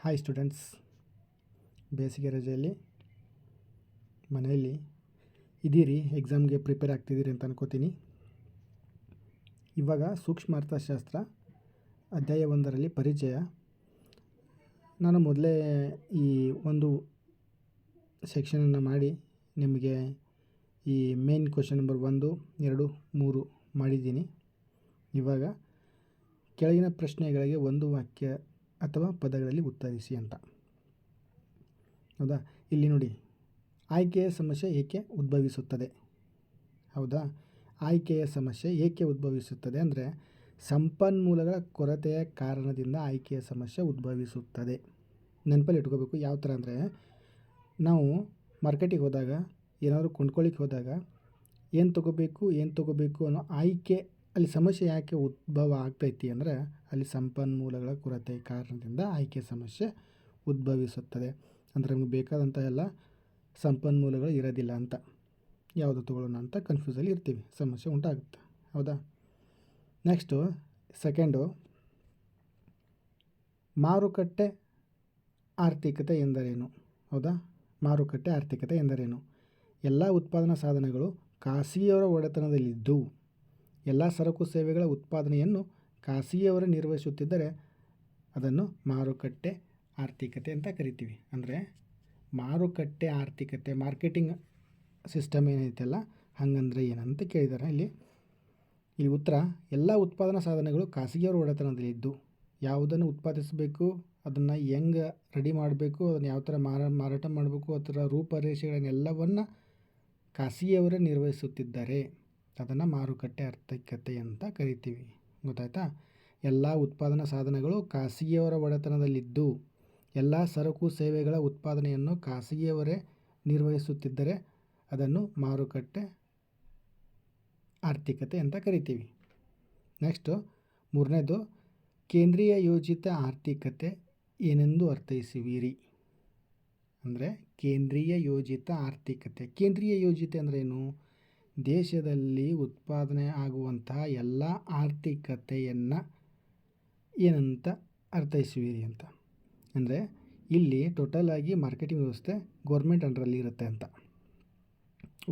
Hi students, ಬೇಸಿಗೆ ರಜೆಯಲ್ಲಿ ಮನೆಯಲ್ಲಿ ಇದ್ದೀರಿ, ಎಕ್ಸಾಮ್ಗೆ ಪ್ರಿಪೇರ್ ಆಗ್ತಿದ್ದೀರಿ ಅಂತ ಅನ್ಕೋತೀನಿ. ಇವಾಗ ಸೂಕ್ಷ್ಮ ಅರ್ಥಶಾಸ್ತ್ರ ಅಧ್ಯಾಯ 1ರಲ್ಲಿ ಪರಿಚಯ. ನಾನು ಮೊದಲೇ ಈ ಒಂದು ಸೆಕ್ಷನನ್ನು ಮಾಡಿ ನಿಮಗೆ ಈ ಮೇನ್ ಕ್ವಶನ್ ನಂಬರ್ 1, 2, 3 ಮಾಡಿದ್ದೀನಿ. ಇವಾಗ ಕೆಳಗಿನ ಪ್ರಶ್ನೆಗಳಿಗೆ ಒಂದು ವಾಕ್ಯ ಅಥವಾ ಪದಗಳಲ್ಲಿ ಉತ್ತರಿಸಿ ಅಂತ. ಹೌದಾ, ಇಲ್ಲಿ ನೋಡಿ, ಆಯ್ಕೆಯ ಸಮಸ್ಯೆ ಏಕೆ ಉದ್ಭವಿಸುತ್ತದೆ? ಹೌದಾ, ಆಯ್ಕೆಯ ಸಮಸ್ಯೆ ಏಕೆ ಉದ್ಭವಿಸುತ್ತದೆ ಅಂದರೆ ಸಂಪನ್ಮೂಲಗಳ ಕೊರತೆಯ ಕಾರಣದಿಂದ ಆಯ್ಕೆಯ ಸಮಸ್ಯೆ ಉದ್ಭವಿಸುತ್ತದೆ. ನೆನಪಲ್ಲಿ ಇಟ್ಕೋಬೇಕು. ಯಾವ ಥರ ಅಂದರೆ, ನಾವು ಮಾರ್ಕೆಟಿಗೆ ಹೋದಾಗ, ಏನಾದರೂ ಕೊಂಡ್ಕೊಳ್ಳಿಕ್ಕೆ ಹೋದಾಗ ಏನು ತೊಗೋಬೇಕು ಅನ್ನೋ ಆಯ್ಕೆ, ಅಲ್ಲಿ ಸಮಸ್ಯೆ ಯಾಕೆ ಉದ್ಭವ ಆಗ್ತೈತಿ ಅಂದರೆ ಅಲ್ಲಿ ಸಂಪನ್ಮೂಲಗಳ ಕೊರತೆ ಕಾರಣದಿಂದ ಆಯ್ಕೆ ಸಮಸ್ಯೆ ಉದ್ಭವಿಸುತ್ತದೆ. ಅಂದರೆ ನಮಗೆ ಬೇಕಾದಂಥ ಎಲ್ಲ ಸಂಪನ್ಮೂಲಗಳು ಇರೋದಿಲ್ಲ ಅಂತ, ಯಾವುದು ತೊಗೊಳ್ಳೋಣ ಅಂತ ಕನ್ಫ್ಯೂಸಲ್ಲಿ ಇರ್ತೀವಿ, ಸಮಸ್ಯೆ ಉಂಟಾಗುತ್ತೆ. ಹೌದಾ. ನೆಕ್ಸ್ಟು ಸೆಕೆಂಡು, ಮಾರುಕಟ್ಟೆ ಆರ್ಥಿಕತೆ ಎಂದರೇನು? ಹೌದಾ, ಮಾರುಕಟ್ಟೆ ಆರ್ಥಿಕತೆ ಎಂದರೇನು? ಎಲ್ಲ ಉತ್ಪಾದನಾ ಸಾಧನಗಳು ಖಾಸಗಿಯವರ ಒಡೆತನದಲ್ಲಿದ್ದು ಎಲ್ಲ ಸರಕು ಸೇವೆಗಳ ಉತ್ಪಾದನೆಯನ್ನು ಖಾಸಗಿಯವರು ನಿರ್ವಹಿಸುತ್ತಿದ್ದರೆ ಅದನ್ನು ಮಾರುಕಟ್ಟೆ ಆರ್ಥಿಕತೆ ಅಂತ ಕರಿತೀವಿ. ಅಂದರೆ ಮಾರುಕಟ್ಟೆ ಆರ್ಥಿಕತೆ, ಮಾರ್ಕೆಟಿಂಗ್ ಸಿಸ್ಟಮ್ ಏನೈತಲ್ಲ, ಹಂಗಂದ್ರೆ ಏನಂತ ಕೇಳಿದ್ದಾರೆ. ಇಲ್ಲಿ ಉತ್ತರ, ಎಲ್ಲ ಉತ್ಪಾದನಾ ಸಾಧನಗಳು ಖಾಸಗಿಯವರ ಒಡೆತನದಲ್ಲಿದ್ದು ಯಾವುದನ್ನು ಉತ್ಪಾದಿಸಬೇಕು, ಅದನ್ನು ಹೆಂಗೆ ರೆಡಿ ಮಾಡಬೇಕು, ಅದನ್ನು ಯಾವ ಥರ ಮಾರಾಟ ಮಾಡಬೇಕು, ಅದರ ರೂಪರೇಷೆಗಳನ್ನೆಲ್ಲವನ್ನು ಖಾಸಗಿಯವರೇ ನಿರ್ವಹಿಸುತ್ತಿದ್ದಾರೆ, ಅದನ್ನು ಮಾರುಕಟ್ಟೆ ಆರ್ಥಿಕತೆ ಅಂತ ಕರಿತೀವಿ. ಗೊತ್ತಾಯ್ತಾ? ಎಲ್ಲ ಉತ್ಪಾದನಾ ಸಾಧನಗಳು ಖಾಸಗಿಯವರ ಒಡೆತನದಲ್ಲಿದ್ದು ಎಲ್ಲ ಸರಕು ಸೇವೆಗಳ ಉತ್ಪಾದನೆಯನ್ನು ಖಾಸಗಿಯವರೇ ನಿರ್ವಹಿಸುತ್ತಿದ್ದರೆ ಅದನ್ನು ಮಾರುಕಟ್ಟೆ ಆರ್ಥಿಕತೆ ಅಂತ ಕರಿತೀವಿ. ನೆಕ್ಸ್ಟು 3ನೇದು, ಕೇಂದ್ರೀಯ ಯೋಜಿತ ಆರ್ಥಿಕತೆ ಏನೆಂದು ಅರ್ಥೈಸುವಿರಿ? ಅಂದರೆ ಕೇಂದ್ರೀಯ ಯೋಜಿತ ಆರ್ಥಿಕತೆ. ಕೇಂದ್ರೀಯ ಯೋಜಿತ ಅಂದ್ರೇನು? ದೇಶದಲ್ಲಿ ಉತ್ಪಾದನೆ ಆಗುವಂತಹ ಎಲ್ಲ ಆರ್ಥಿಕತೆಯನ್ನು ಏನಂತ ಅರ್ಥೈಸುವಿರಿ ಅಂತ. ಅಂದರೆ ಇಲ್ಲಿ ಟೋಟಲಾಗಿ ಮಾರ್ಕೆಟಿಂಗ್ ವ್ಯವಸ್ಥೆ ಗೌರ್ಮೆಂಟ್ ಅಂಡರಲ್ಲಿ ಇರುತ್ತೆ ಅಂತ.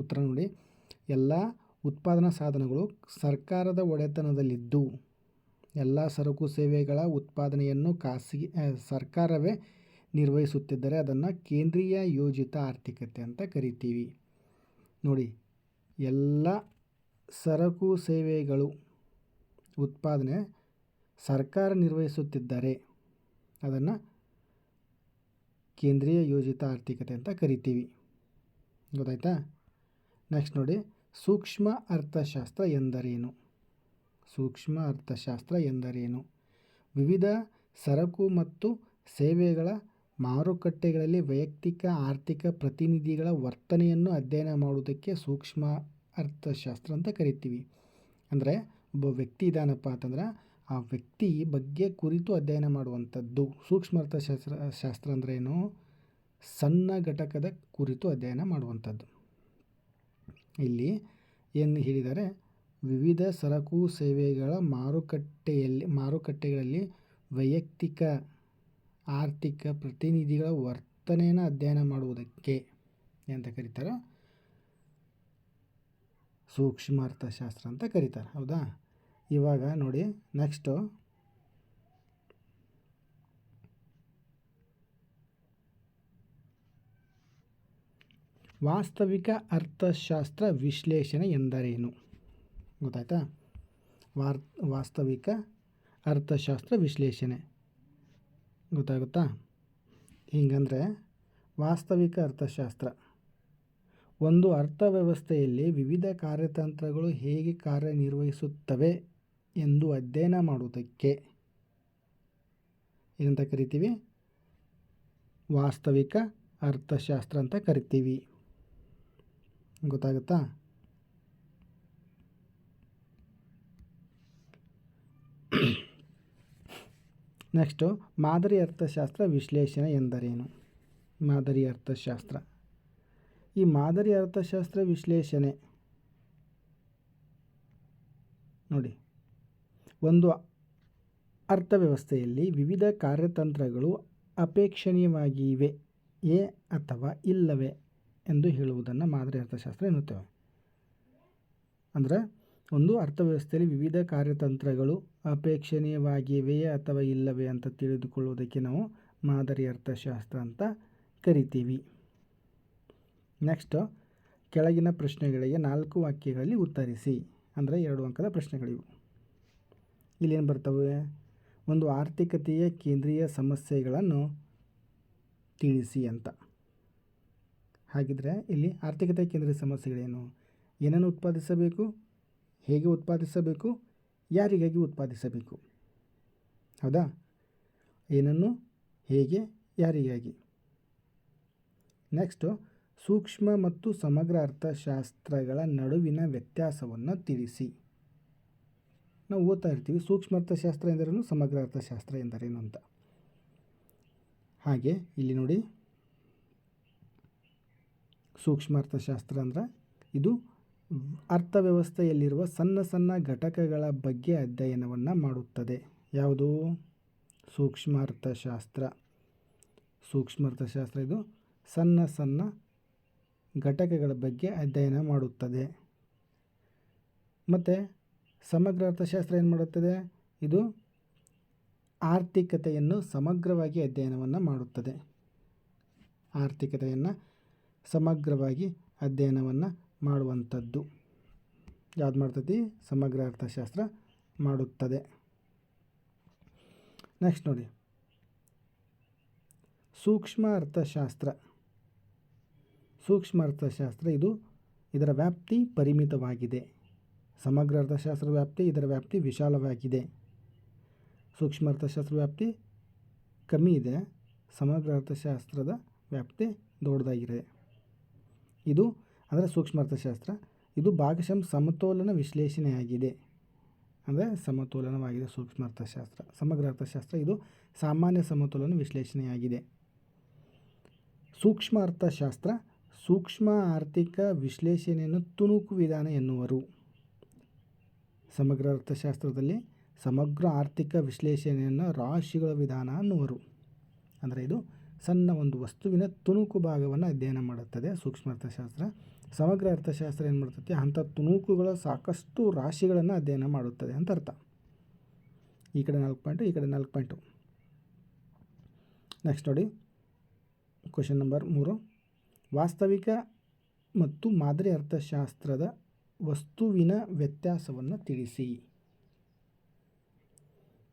ಉತ್ತರ ನೋಡಿ, ಎಲ್ಲ ಉತ್ಪಾದನಾ ಸಾಧನಗಳು ಸರ್ಕಾರದ ಒಡೆತನದಲ್ಲಿದ್ದು ಎಲ್ಲ ಸರಕು ಸೇವೆಗಳ ಉತ್ಪಾದನೆಯನ್ನು ಸರ್ಕಾರವೇ ನಿರ್ವಹಿಸುತ್ತಿದ್ದರೆ ಅದನ್ನು ಕೇಂದ್ರೀಯ ಯೋಜಿತ ಆರ್ಥಿಕತೆ ಅಂತ ಕರಿತೀವಿ. ನೋಡಿ, ಎಲ್ಲ ಸರಕು ಸೇವೆಗಳು ಉತ್ಪಾದನೆ ಸರ್ಕಾರ ನಿರ್ವಹಿಸುತ್ತಿದ್ದರೆ ಅದನ್ನು ಕೇಂದ್ರೀಯ ಯೋಜಿತ ಆರ್ಥಿಕತೆ ಅಂತ ಕರಿತೀವಿ. ಗೊತ್ತಾಯ್ತಾ? ನೆಕ್ಸ್ಟ್ ನೋಡಿ, ಸೂಕ್ಷ್ಮ ಅರ್ಥಶಾಸ್ತ್ರ ಎಂದರೇನು? ಸೂಕ್ಷ್ಮ ಅರ್ಥಶಾಸ್ತ್ರ ಎಂದರೇನು? ವಿವಿಧ ಸರಕು ಮತ್ತು ಸೇವೆಗಳ ಮಾರುಕಟ್ಟೆಗಳಲ್ಲಿ ವೈಯಕ್ತಿಕ ಆರ್ಥಿಕ ಪ್ರತಿನಿಧಿಗಳ ವರ್ತನೆಯನ್ನು ಅಧ್ಯಯನ ಮಾಡುವುದಕ್ಕೆ ಸೂಕ್ಷ್ಮ ಅರ್ಥಶಾಸ್ತ್ರ ಅಂತ ಕರಿತೀವಿ. ಅಂದರೆ ಒಬ್ಬ ವ್ಯಕ್ತಿ ಇದ್ದಾನಪ್ಪ ಅಂತಂದ್ರೆ ಆ ವ್ಯಕ್ತಿ ಬಗ್ಗೆ ಕುರಿತು ಅಧ್ಯಯನ ಮಾಡುವಂಥದ್ದು ಸೂಕ್ಷ್ಮ ಅರ್ಥಶಾಸ್ತ್ರ. ಅಂದ್ರೇನು? ಸಣ್ಣ ಘಟಕದ ಕುರಿತು ಅಧ್ಯಯನ ಮಾಡುವಂಥದ್ದು. ಇಲ್ಲಿ ಏನು ಹೇಳಿದ್ದಾರೆ? ವಿವಿಧ ಸರಕು ಸೇವೆಗಳ ಮಾರುಕಟ್ಟೆಗಳಲ್ಲಿ ವೈಯಕ್ತಿಕ ಆರ್ಥಿಕ ಪ್ರತಿನಿಧಿಗಳ ವರ್ತನೆಯನ್ನು ಅಧ್ಯಯನ ಮಾಡುವುದಕ್ಕೆ ಅಂತ ಕರೀತಾರೆ ಸೂಕ್ಷ್ಮ ಅರ್ಥಶಾಸ್ತ್ರ ಅಂತ ಕರೀತಾರೆ. ಹೌದಾ. ಇವಾಗ ನೋಡಿ, ನೆಕ್ಸ್ಟು ವಾಸ್ತವಿಕ ಅರ್ಥಶಾಸ್ತ್ರ ವಿಶ್ಲೇಷಣೆ ಎಂದರೇನು? ಗೊತ್ತಾಯ್ತಾ? ವಾಸ್ತವಿಕ ಅರ್ಥಶಾಸ್ತ್ರ ವಿಶ್ಲೇಷಣೆ ಗೊತ್ತಾಗುತ್ತಾ? ಹಿಂಗಂದರೆ ವಾಸ್ತವಿಕ ಅರ್ಥಶಾಸ್ತ್ರ ಒಂದು ಅರ್ಥವ್ಯವಸ್ಥೆಯಲ್ಲಿ ವಿವಿಧ ಕಾರ್ಯತಂತ್ರಗಳು ಹೇಗೆ ಕಾರ್ಯನಿರ್ವಹಿಸುತ್ತವೆ ಎಂದು ಅಧ್ಯಯನ ಮಾಡುವುದಕ್ಕೆ ಏನಂತ ಕರಿತೀವಿ? ವಾಸ್ತವಿಕ ಅರ್ಥಶಾಸ್ತ್ರ ಅಂತ ಕರಿತೀವಿ. ಗೊತ್ತಾಗುತ್ತಾ? ನೆಕ್ಸ್ಟು ಮಾದರಿ ಅರ್ಥಶಾಸ್ತ್ರ ವಿಶ್ಲೇಷಣೆ ಎಂದರೇನು? ಮಾದರಿ ಅರ್ಥಶಾಸ್ತ್ರ. ಈ ಮಾದರಿ ಅರ್ಥಶಾಸ್ತ್ರ ವಿಶ್ಲೇಷಣೆ ನೋಡಿ, ಒಂದು ಅರ್ಥವ್ಯವಸ್ಥೆಯಲ್ಲಿ ವಿವಿಧ ಕಾರ್ಯತಂತ್ರಗಳು ಅಪೇಕ್ಷಣೀಯವಾಗಿವೆಯೇ ಅಥವಾ ಇಲ್ಲವೇ ಎಂದು ಹೇಳುವುದನ್ನು ಮಾದರಿ ಅರ್ಥಶಾಸ್ತ್ರ ಎನ್ನುತ್ತೇವೆ. ಅಂದರೆ ಒಂದು ಅರ್ಥವ್ಯವಸ್ಥೆಯಲ್ಲಿ ವಿವಿಧ ಕಾರ್ಯತಂತ್ರಗಳು ಅಪೇಕ್ಷಣೀಯವಾಗಿವೆಯೇ ಅಥವಾ ಇಲ್ಲವೇ ಅಂತ ತಿಳಿದುಕೊಳ್ಳುವುದಕ್ಕೆ ನಾವು ಮಾದರಿ ಅರ್ಥಶಾಸ್ತ್ರ ಅಂತ ಕರಿತೀವಿ. ನೆಕ್ಸ್ಟ್, ಕೆಳಗಿನ ಪ್ರಶ್ನೆಗಳಿಗೆ 4 ವಾಕ್ಯಗಳಲ್ಲಿ ಉತ್ತರಿಸಿ. ಅಂದರೆ 2 ಅಂಕದ ಪ್ರಶ್ನೆಗಳಿವು. ಇಲ್ಲೇನು ಬರ್ತವೆ? ಒಂದು ಆರ್ಥಿಕತೆಯ ಕೇಂದ್ರೀಯ ಸಮಸ್ಯೆಗಳನ್ನು ತಿಳಿಸಿ ಅಂತ. ಹಾಗಿದ್ರೆ ಇಲ್ಲಿ ಆರ್ಥಿಕತೆಯ ಕೇಂದ್ರೀಯ ಸಮಸ್ಯೆಗಳೇನು? ಏನನ್ನು ಉತ್ಪಾದಿಸಬೇಕು, ಹೇಗೆ ಉತ್ಪಾದಿಸಬೇಕು, ಯಾರಿಗಾಗಿ ಉತ್ಪಾದಿಸಬೇಕು? ಹೌದಾ? ಏನನ್ನು, ಹೇಗೆ, ಯಾರಿಗಾಗಿ. ನೆಕ್ಸ್ಟು, ಸೂಕ್ಷ್ಮ ಮತ್ತು ಸಮಗ್ರ ಅರ್ಥಶಾಸ್ತ್ರಗಳ ನಡುವಿನ ವ್ಯತ್ಯಾಸವನ್ನು ತಿಳಿಸಿ. ನಾವು ಓದ್ತಾ ಇರ್ತೀವಿ ಸೂಕ್ಷ್ಮ ಅರ್ಥಶಾಸ್ತ್ರ ಎಂದರೇನು, ಸಮಗ್ರ ಅರ್ಥಶಾಸ್ತ್ರ ಎಂದರೇನು ಅಂತ. ಹಾಗೆ ಇಲ್ಲಿ ನೋಡಿ, ಸೂಕ್ಷ್ಮ ಅರ್ಥಶಾಸ್ತ್ರ ಅಂದರೆ ಇದು ಅರ್ಥವ್ಯವಸ್ಥೆಯಲ್ಲಿರುವ ಸಣ್ಣ ಸಣ್ಣ ಘಟಕಗಳ ಬಗ್ಗೆ ಅಧ್ಯಯನವನ್ನು ಮಾಡುತ್ತದೆ. ಯಾವುದು? ಸೂಕ್ಷ್ಮ ಅರ್ಥಶಾಸ್ತ್ರ. ಸೂಕ್ಷ್ಮ ಅರ್ಥಶಾಸ್ತ್ರ ಇದು ಸಣ್ಣ ಸಣ್ಣ ಘಟಕಗಳ ಬಗ್ಗೆ ಅಧ್ಯಯನ ಮಾಡುತ್ತದೆ. ಮತ್ತು ಸಮಗ್ರ ಅರ್ಥಶಾಸ್ತ್ರ ಏನು ಮಾಡುತ್ತದೆ? ಇದು ಆರ್ಥಿಕತೆಯನ್ನು ಸಮಗ್ರವಾಗಿ ಅಧ್ಯಯನವನ್ನು ಮಾಡುತ್ತದೆ. ಆರ್ಥಿಕತೆಯನ್ನು ಸಮಗ್ರವಾಗಿ ಅಧ್ಯಯನವನ್ನು ಮಾಡುವಂಥದ್ದು ಯಾವ್ದು ಮಾಡ್ತೈತಿ? ಸಮಗ್ರ ಅರ್ಥಶಾಸ್ತ್ರ ಮಾಡುತ್ತದೆ. ನೆಕ್ಸ್ಟ್ ನೋಡಿ, ಸೂಕ್ಷ್ಮ ಅರ್ಥಶಾಸ್ತ್ರ. ಸೂಕ್ಷ್ಮ ಅರ್ಥಶಾಸ್ತ್ರ ಇದರ ವ್ಯಾಪ್ತಿ ಪರಿಮಿತವಾಗಿದೆ. ಸಮಗ್ರ ಅರ್ಥಶಾಸ್ತ್ರದ ವ್ಯಾಪ್ತಿ, ಇದರ ವ್ಯಾಪ್ತಿ ವಿಶಾಲವಾಗಿದೆ. ಸೂಕ್ಷ್ಮ ಅರ್ಥಶಾಸ್ತ್ರ ವ್ಯಾಪ್ತಿ ಕಮ್ಮಿ ಇದೆ, ಸಮಗ್ರ ಅರ್ಥಶಾಸ್ತ್ರದ ವ್ಯಾಪ್ತಿ ದೊಡ್ಡದಾಗಿದೆ. ಇದು ಅಂದರೆ ಸೂಕ್ಷ್ಮ ಅರ್ಥಶಾಸ್ತ್ರ ಇದು ಭಾಗಶಃ ಸಮತೋಲನ ವಿಶ್ಲೇಷಣೆಯಾಗಿದೆ. ಅಂದರೆ ಸಮತೋಲನವಾಗಿದೆ ಸೂಕ್ಷ್ಮ ಅರ್ಥಶಾಸ್ತ್ರ. ಸಮಗ್ರ ಅರ್ಥಶಾಸ್ತ್ರ ಇದು ಸಾಮಾನ್ಯ ಸಮತೋಲನ ವಿಶ್ಲೇಷಣೆಯಾಗಿದೆ. ಸೂಕ್ಷ್ಮ ಅರ್ಥಶಾಸ್ತ್ರ ಸೂಕ್ಷ್ಮ ಆರ್ಥಿಕ ವಿಶ್ಲೇಷಣೆಯನ್ನು ತುಣುಕು ವಿಧಾನ ಎನ್ನುವರು. ಸಮಗ್ರ ಅರ್ಥಶಾಸ್ತ್ರದಲ್ಲಿ ಸಮಗ್ರ ಆರ್ಥಿಕ ವಿಶ್ಲೇಷಣೆಯನ್ನು ರಾಶಿಗಳ ವಿಧಾನ ಅನ್ನುವರು. ಅಂದರೆ ಇದು ಸಣ್ಣ ಒಂದು ವಸ್ತುವಿನ ತುಣುಕು ಭಾಗವನ್ನು ಅಧ್ಯಯನ ಮಾಡುತ್ತದೆ ಸೂಕ್ಷ್ಮ ಅರ್ಥಶಾಸ್ತ್ರ. ಸಮಗ್ರ ಅರ್ಥಶಾಸ್ತ್ರ ಏನು ಮಾಡ್ತೈತಿ? ಅಂಥ ತುಣುಕುಗಳ ಸಾಕಷ್ಟು ರಾಶಿಗಳನ್ನು ಅಧ್ಯಯನ ಮಾಡುತ್ತದೆ ಅಂತ ಅರ್ಥ. ಈ ಕಡೆ 4 ಪಾಯಿಂಟು, ಈ ಕಡೆ 4 ಪಾಯಿಂಟು. ನೆಕ್ಸ್ಟ್ ನೋಡಿ, ಕ್ವೆಶ್ಚನ್ ನಂಬರ್ 3. ವಾಸ್ತವಿಕ ಮತ್ತು ಮಾದರಿ ಅರ್ಥಶಾಸ್ತ್ರದ ವಸ್ತುವಿನ ವ್ಯತ್ಯಾಸವನ್ನು ತಿಳಿಸಿ.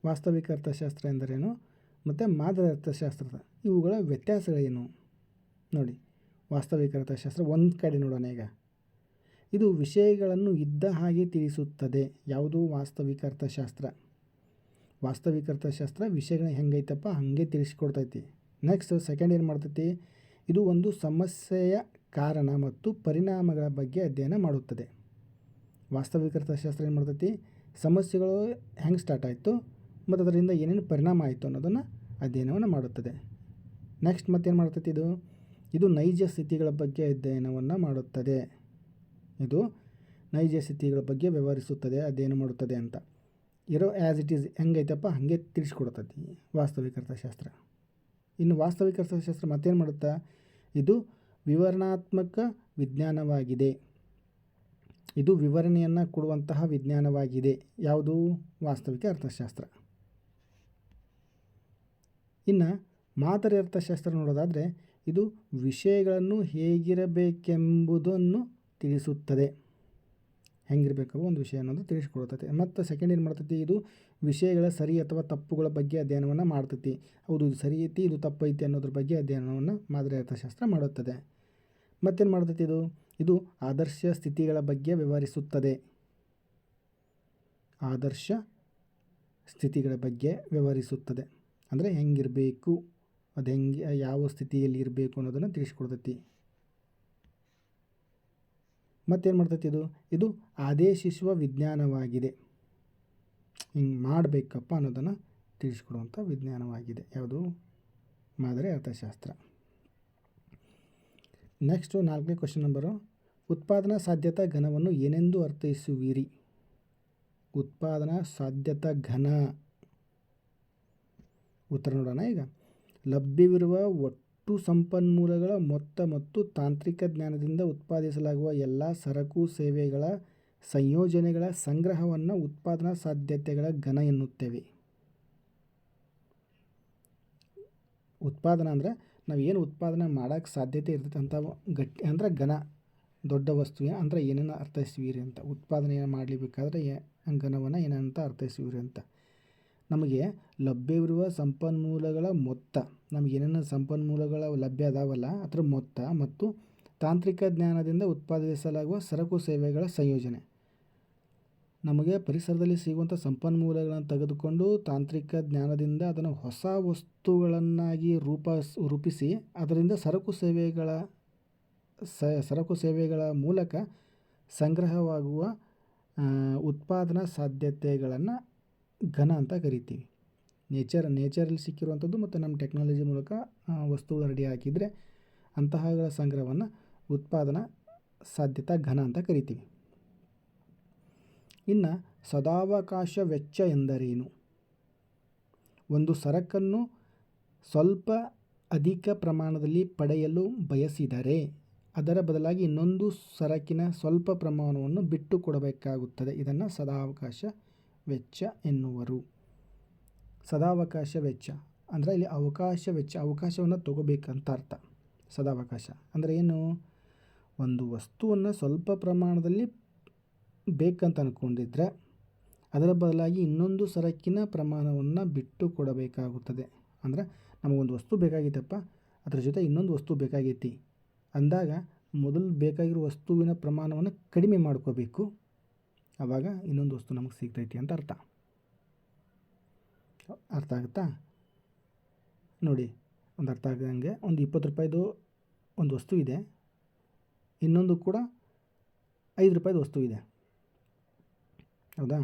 ವಾಸ್ತವಿಕ ಅರ್ಥಶಾಸ್ತ್ರ ಎಂದರೇನು ಮತ್ತು ಮಾದರಿ ಅರ್ಥಶಾಸ್ತ್ರದ ಇವುಗಳ ವ್ಯತ್ಯಾಸಗಳೇನು ನೋಡಿ. ವಾಸ್ತವಿಕ ಅರ್ಥಶಾಸ್ತ್ರ ಒಂದು ಕಡೆ ನೋಡೋಣ. ಈಗ ಇದು ವಿಷಯಗಳನ್ನು ಇದ್ದ ಹಾಗೆ ತಿಳಿಸುತ್ತದೆ. ಯಾವುದು? ವಾಸ್ತವಿಕ ಅರ್ಥಶಾಸ್ತ್ರ. ವಾಸ್ತವಿಕ ಅರ್ಥಶಾಸ್ತ್ರ ವಿಷಯಗಳನ್ನ ಹೆಂಗೈತಪ್ಪ ಹಾಗೆ ತಿಳಿಸ್ಕೊಡ್ತೈತಿ. ನೆಕ್ಸ್ಟ್ ಸೆಕೆಂಡ್ ಏನು ಮಾಡ್ತೈತಿ? ಇದು ಒಂದು ಸಮಸ್ಯೆಯ ಕಾರಣ ಮತ್ತು ಪರಿಣಾಮಗಳ ಬಗ್ಗೆ ಅಧ್ಯಯನ ಮಾಡುತ್ತದೆ. ವಾಸ್ತವಿಕ ಅರ್ಥಶಾಸ್ತ್ರ ಏನು ಮಾಡ್ತೈತಿ? ಸಮಸ್ಯೆಗಳು ಹೆಂಗೆ ಸ್ಟಾರ್ಟ್ ಆಯಿತು ಮತ್ತು ಅದರಿಂದ ಏನೇನು ಪರಿಣಾಮ ಆಯಿತು ಅನ್ನೋದನ್ನು ಅಧ್ಯಯನವನ್ನು ಮಾಡುತ್ತದೆ. ನೆಕ್ಸ್ಟ್ ಮತ್ತೇನು ಮಾಡ್ತೈತಿ? ಇದು ನೈಜ ಸ್ಥಿತಿಗಳ ಬಗ್ಗೆ ಅಧ್ಯಯನವನ್ನು ಮಾಡುತ್ತದೆ. ಇದು ನೈಜ ಸ್ಥಿತಿಗಳ ಬಗ್ಗೆ ವ್ಯವಹರಿಸುತ್ತದೆ, ಅಧ್ಯಯನ ಮಾಡುತ್ತದೆ ಅಂತ. ಇರೋ ಆ್ಯಸ್ ಇಟ್ ಈಸ್ ಹೆಂಗೈತಪ್ಪ ಹಾಗೆ ತಿಳಿಸ್ಕೊಡ್ತೈತಿ ವಾಸ್ತವಿಕ ಅರ್ಥಶಾಸ್ತ್ರ. ಇನ್ನು ವಾಸ್ತವಿಕ ಅರ್ಥಶಾಸ್ತ್ರ ಮತ್ತೇನು ಮಾಡುತ್ತಾ? ಇದು ವಿವರಣಾತ್ಮಕ ವಿಜ್ಞಾನವಾಗಿದೆ. ಇದು ವಿವರಣೆಯನ್ನು ಕೊಡುವಂತಹ ವಿಜ್ಞಾನವಾಗಿದೆ. ಯಾವುದು? ವಾಸ್ತವಿಕ ಅರ್ಥಶಾಸ್ತ್ರ. ಇನ್ನು ಮಾದರಿ ಅರ್ಥಶಾಸ್ತ್ರ ನೋಡೋದಾದರೆ ಇದು ವಿಷಯಗಳನ್ನು ಹೇಗಿರಬೇಕೆಂಬುದನ್ನು ತಿಳಿಸುತ್ತದೆ. ಹೆಂಗಿರಬೇಕು ಒಂದು ವಿಷಯ ಅನ್ನೋದು ತಿಳಿಸ್ಕೊಡ್ತೈತಿ. ಮತ್ತು ಸೆಕೆಂಡ್ ಏನು ಮಾಡ್ತೈತಿ? ಇದು ವಿಷಯಗಳ ಸರಿ ಅಥವಾ ತಪ್ಪುಗಳ ಬಗ್ಗೆ ಅಧ್ಯಯನವನ್ನು ಮಾಡ್ತೈತಿ. ಹೌದು, ಇದು ಸರಿ ಐತಿ, ಇದು ತಪ್ಪೈತಿ ಅನ್ನೋದ್ರ ಬಗ್ಗೆ ಅಧ್ಯಯನವನ್ನು ಮಾದರಿ ಅರ್ಥಶಾಸ್ತ್ರ ಮಾಡುತ್ತದೆ. ಮತ್ತೇನು ಮಾಡ್ತೈತಿ? ಇದು ಆದರ್ಶ ಸ್ಥಿತಿಗಳ ಬಗ್ಗೆ ವ್ಯವಹರಿಸುತ್ತದೆ. ಆದರ್ಶ ಸ್ಥಿತಿಗಳ ಬಗ್ಗೆ ವ್ಯವಹರಿಸುತ್ತದೆ ಅಂದರೆ ಹೆಂಗಿರಬೇಕು, ಅದು ಹೆಂಗೆ, ಯಾವ ಸ್ಥಿತಿಯಲ್ಲಿ ಇರಬೇಕು ಅನ್ನೋದನ್ನು ತಿಳಿಸ್ಕೊಡ್ತೈತಿ. ಮತ್ತೇನು ಮಾಡ್ತೈತಿ? ಇದು ಆದೇಶಿಸುವ ವಿಜ್ಞಾನವಾಗಿದೆ. ಹಿಂಗೆ ಮಾಡಬೇಕಪ್ಪ ಅನ್ನೋದನ್ನು ತಿಳಿಸ್ಕೊಡುವಂಥ ವಿಜ್ಞಾನವಾಗಿದೆ. ಯಾವುದು? ಮಾದರಿ ಅರ್ಥಶಾಸ್ತ್ರ. ನೆಕ್ಸ್ಟು 4ನೇ ಕ್ವೆಶ್ಚನ್ ನಂಬರು. ಉತ್ಪಾದನಾ ಸಾಧ್ಯತಾ ಘನವನ್ನು ಏನೆಂದು ಅರ್ಥೈಸುವಿರಿ? ಉತ್ಪಾದನಾ ಸಾಧ್ಯತಾ ಘನ ಉತ್ತರ ನೋಡೋಣ. ಈಗ ಲಭ್ಯವಿರುವ ಒಟ್ಟು ಸಂಪನ್ಮೂಲಗಳ ಮೊತ್ತ ಮತ್ತು ತಾಂತ್ರಿಕ ಜ್ಞಾನದಿಂದ ಉತ್ಪಾದಿಸಲಾಗುವ ಎಲ್ಲ ಸರಕು ಸೇವೆಗಳ ಸಂಯೋಜನೆಗಳ ಸಂಗ್ರಹವನ್ನು ಉತ್ಪಾದನಾ ಸಾಧ್ಯತೆಗಳ ಘನ ಎನ್ನುತ್ತೇವೆ. ಉತ್ಪಾದನಾ ಅಂದರೆ ನಾವು ಏನು ಉತ್ಪಾದನೆ ಮಾಡೋಕ್ಕೆ ಸಾಧ್ಯತೆ ಇರ್ತೈತೆ ಅಂತ ಗಟ್ಟಿ ಅಂದರೆ ಘನ ದೊಡ್ಡ ವಸ್ತುವಿನ ಅಂದರೆ ಏನೇನು ಅರ್ಥೈಸ್ತೀವಿ ಅಂತ. ಉತ್ಪಾದನೆ ಮಾಡಲಿಬೇಕಾದ್ರೆ ಘನವನ್ನು ಏನಂತ ಅರ್ಥೈಸ್ತೀವಿ ಅಂತ. ನಮಗೆ ಲಭ್ಯವಿರುವ ಸಂಪನ್ಮೂಲಗಳ ಮೊತ್ತ, ನಮಗೆ ಏನೇನು ಸಂಪನ್ಮೂಲಗಳ ಲಭ್ಯ ಅದಾವಲ್ಲ ಅದರ ಮೊತ್ತ ಮತ್ತು ತಾಂತ್ರಿಕ ಜ್ಞಾನದಿಂದ ಉತ್ಪಾದಿಸಲಾಗುವ ಸರಕು ಸೇವೆಗಳ ಸಂಯೋಜನೆ. ನಮಗೆ ಪರಿಸರದಲ್ಲಿ ಸಿಗುವಂಥ ಸಂಪನ್ಮೂಲಗಳನ್ನು ತೆಗೆದುಕೊಂಡು ತಾಂತ್ರಿಕ ಜ್ಞಾನದಿಂದ ಅದನ್ನು ಹೊಸ ವಸ್ತುಗಳನ್ನಾಗಿ ರೂಪಿಸಿ ಅದರಿಂದ ಸರಕು ಸೇವೆಗಳ ಮೂಲಕ ಸಂಗ್ರಹವಾಗುವ ಉತ್ಪಾದನಾ ಸಾಧ್ಯತೆಗಳನ್ನು ಘನ ಅಂತ ಕರಿತೀವಿ. ನೇಚರಲ್ಲಿ ಸಿಕ್ಕಿರುವಂಥದ್ದು ಮತ್ತು ನಮ್ಮ ಟೆಕ್ನಾಲಜಿ ಮೂಲಕ ವಸ್ತುಗಳು ರೆಡಿ ಹಾಕಿದರೆ ಅಂತಹಗಳ ಸಂಗ್ರಹವನ್ನು ಉತ್ಪಾದನಾ ಸಾಧ್ಯತಾ ಘನ ಅಂತ ಕರಿತೀವಿ. ಇನ್ನು ಸದಾವಕಾಶ ವೆಚ್ಚ ಎಂದರೇನು? ಒಂದು ಸರಕನ್ನು ಸ್ವಲ್ಪ ಅಧಿಕ ಪ್ರಮಾಣದಲ್ಲಿ ಪಡೆಯಲು ಬಯಸಿದರೆ ಅದರ ಬದಲಾಗಿ ಇನ್ನೊಂದು ಸರಕಿನ ಸ್ವಲ್ಪ ಪ್ರಮಾಣವನ್ನು ಬಿಟ್ಟು ಕೊಡಬೇಕಾಗುತ್ತದೆ. ಇದನ್ನು ಸದಾವಕಾಶ ವೆಚ್ಚ ಎನ್ನುವರು. ಸದಾವಕಾಶ ವೆಚ್ಚ ಅಂದರೆ ಇಲ್ಲಿ ಅವಕಾಶವನ್ನು ತಗೋಬೇಕಂತ ಅರ್ಥ. ಸದಾವಕಾಶ ಅಂದರೆ ಏನು? ಒಂದು ವಸ್ತುವನ್ನು ಸ್ವಲ್ಪ ಪ್ರಮಾಣದಲ್ಲಿ ಬೇಕಂತ ಅಂದ್ಕೊಂಡಿದ್ರೆ ಅದರ ಬದಲಾಗಿ ಇನ್ನೊಂದು ಸರಕಿನ ಪ್ರಮಾಣವನ್ನು ಬಿಟ್ಟು ಕೊಡಬೇಕಾಗುತ್ತದೆ. ಅಂದರೆ ನಮಗೊಂದು ವಸ್ತು ಬೇಕಾಗಿತ್ತಪ್ಪ, ಅದರ ಜೊತೆ ಇನ್ನೊಂದು ವಸ್ತು ಬೇಕಾಗೈತಿ ಅಂದಾಗ ಮೊದಲು ಬೇಕಾಗಿರೋ ವಸ್ತುವಿನ ಪ್ರಮಾಣವನ್ನು ಕಡಿಮೆ ಮಾಡ್ಕೋಬೇಕು. ಆವಾಗ ಇನ್ನೊಂದು ವಸ್ತು ನಮಗೆ ಸಿಗ್ತೈತಿ ಅಂತ ಅರ್ಥ ಆಗುತ್ತಾ? ನೋಡಿ, ಒಂದು ಅರ್ಥ ಆಗಂಗೆ ಒಂದು 20 ರೂಪಾಯಿದು ಒಂದು ವಸ್ತು ಇದೆ, ಇನ್ನೊಂದು ಕೂಡ 5 ರೂಪಾಯಿದು ವಸ್ತು ಇದೆ, ಹೌದಾ?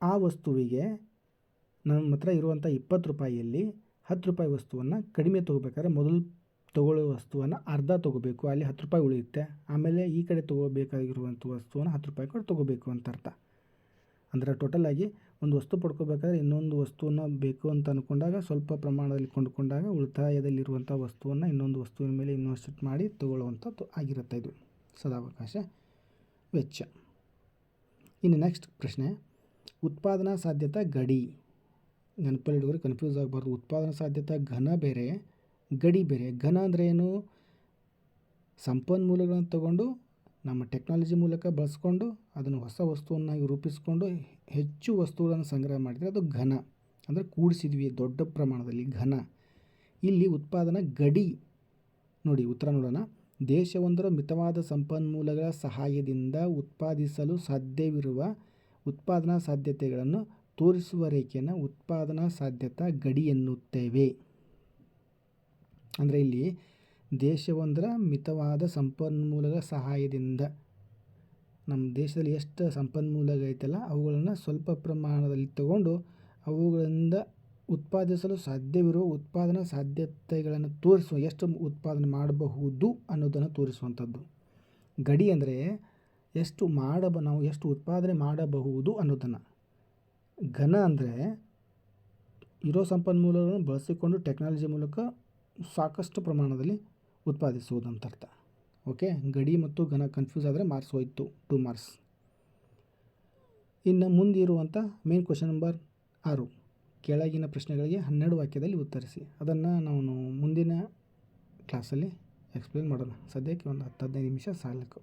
ಆ ವಸ್ತುವಿಗೆ ನಮ್ಮ ಹತ್ರ ಇರುವಂಥ 20 ರೂಪಾಯಿಯಲ್ಲಿ 10 ರೂಪಾಯಿ ವಸ್ತುವನ್ನು ಕಡಿಮೆ ತೊಗೋಬೇಕಾದ್ರೆ ಮೊದಲು ತೊಗೊಳ್ಳೋ ವಸ್ತುವನ್ನು ಅರ್ಧ ತೊಗೋಬೇಕು, ಅಲ್ಲಿ 10 ರೂಪಾಯಿ ಉಳಿಯುತ್ತೆ. ಆಮೇಲೆ ಈ ಕಡೆ ತೊಗೋಬೇಕಾಗಿರುವಂಥ ವಸ್ತುವನ್ನು 10 ರೂಪಾಯಿ ಕೊಟ್ಟು ತೊಗೋಬೇಕು ಅಂತ ಅರ್ಥ. ಅಂದರೆ ಟೋಟಲಾಗಿ ಒಂದು ವಸ್ತು ಪಡ್ಕೋಬೇಕಾದ್ರೆ ಇನ್ನೊಂದು ವಸ್ತುವನ್ನು ಬೇಕು ಅಂತ ಅಂದ್ಕೊಂಡಾಗ ಸ್ವಲ್ಪ ಪ್ರಮಾಣದಲ್ಲಿ ಕೊಂಡುಕೊಂಡಾಗ ಉಳಿತಾಯದಲ್ಲಿರುವಂಥ ವಸ್ತುವನ್ನು ಇನ್ನೊಂದು ವಸ್ತುವಿನ ಮೇಲೆ ಇನ್ವೆಸ್ಟ್ ಮಾಡಿ ತೊಗೊಳ್ಳುವಂಥದ್ದು ಆಗಿರುತ್ತೆ ಇದು ಸದಾವಕಾಶ ವೆಚ್ಚ. ಇನ್ನು ನೆಕ್ಸ್ಟ್ ಪ್ರಶ್ನೆ, ಉತ್ಪಾದನಾ ಸಾಧ್ಯತಾ ಗಡಿ. ನೆನಪಲ್ಲಿ ಹಿಡಿದ್ರೆ ಕನ್ಫ್ಯೂಸ್ ಆಗಬಾರ್ದು. ಉತ್ಪಾದನಾ ಸಾಧ್ಯತಾ ಘನ ಬೇರೆ, ಗಡಿ ಬೇರೆ. ಘನ ಅಂದರೆ ಏನು? ಸಂಪನ್ಮೂಲಗಳನ್ನು ತಗೊಂಡು ನಮ್ಮ ಟೆಕ್ನಾಲಜಿ ಮೂಲಕ ಬಳಸ್ಕೊಂಡು ಅದನ್ನು ಹೊಸ ವಸ್ತುವನ್ನಾಗಿ ರೂಪಿಸ್ಕೊಂಡು ಹೆಚ್ಚು ವಸ್ತುಗಳನ್ನು ಸಂಗ್ರಹ ಮಾಡಿದರೆ ಅದು ಘನ. ಅಂದರೆ ಕೂಡಿಸಿದ್ವಿ ದೊಡ್ಡ ಪ್ರಮಾಣದಲ್ಲಿ, ಘನ. ಇಲ್ಲಿ ಉತ್ಪಾದನಾ ಗಡಿ. ನೋಡಿ ಉತ್ತರ ನೋಡೋಣ. ದೇಶವೊಂದರ ಮಿತವಾದ ಸಂಪನ್ಮೂಲಗಳ ಸಹಾಯದಿಂದ ಉತ್ಪಾದಿಸಲು ಸಾಧ್ಯವಿರುವ ಉತ್ಪಾದನಾ ಸಾಧ್ಯತೆಗಳನ್ನು ತೋರಿಸುವ ರೇಖೆಯನ್ನು ಉತ್ಪಾದನಾ ಸಾಧ್ಯತಾ ಗಡಿ ಎನ್ನುತ್ತೇವೆ. ಅಂದರೆ ಇಲ್ಲಿ ದೇಶವೊಂದರ ಮಿತವಾದ ಸಂಪನ್ಮೂಲಗಳ ಸಹಾಯದಿಂದ ನಮ್ಮ ದೇಶದಲ್ಲಿ ಎಷ್ಟು ಸಂಪನ್ಮೂಲಗಳೈತಲ್ಲ ಅವುಗಳನ್ನು ಸ್ವಲ್ಪ ಪ್ರಮಾಣದಲ್ಲಿ ತಗೊಂಡು ಅವುಗಳಿಂದ ಉತ್ಪಾದಿಸಲು ಸಾಧ್ಯವಿರುವ ಉತ್ಪಾದನಾ ಸಾಧ್ಯತೆಗಳನ್ನು ತೋರಿಸುವ, ಎಷ್ಟು ಉತ್ಪಾದನೆ ಮಾಡಬಹುದು ಅನ್ನೋದನ್ನು ತೋರಿಸುವಂಥದ್ದು. ಗಡಿ ಅಂದರೆ ನಾವು ಎಷ್ಟು ಉತ್ಪಾದನೆ ಮಾಡಬಹುದು ಅನ್ನೋದನ್ನು. ಘನ ಅಂದರೆ ಇರೋ ಸಂಪನ್ಮೂಲಗಳನ್ನು ಬಳಸಿಕೊಂಡು ಟೆಕ್ನಾಲಜಿ ಮೂಲಕ ಸಾಕಷ್ಟು ಪ್ರಮಾಣದಲ್ಲಿ ಉತ್ಪಾದಿಸುವುದು ಅಂತ ಅರ್ಥ. ಓಕೆ, ಗಡಿ ಮತ್ತು ಘನ ಕನ್ಫ್ಯೂಸ್ ಆದರೆ ಮಾರ್ಕ್ಸ್ ಹೋಯಿತು, 2 ಮಾರ್ಕ್ಸ್. ಇನ್ನು ಮುಂದಿರುವಂಥ ಮೇನ್ ಕ್ವೆಶ್ಚನ್ ನಂಬರ್ 6, ಕೆಳಗಿನ ಪ್ರಶ್ನೆಗಳಿಗೆ 12 ವಾಕ್ಯದಲ್ಲಿ ಉತ್ತರಿಸಿ. ಅದನ್ನು ನಾವು ಮುಂದಿನ ಕ್ಲಾಸಲ್ಲಿ ಎಕ್ಸ್ಪ್ಲೇನ್ ಮಾಡೋಣ. ಸದ್ಯಕ್ಕೆ ಒಂದು 10-15 ನಿಮಿಷ ಸಾಕು.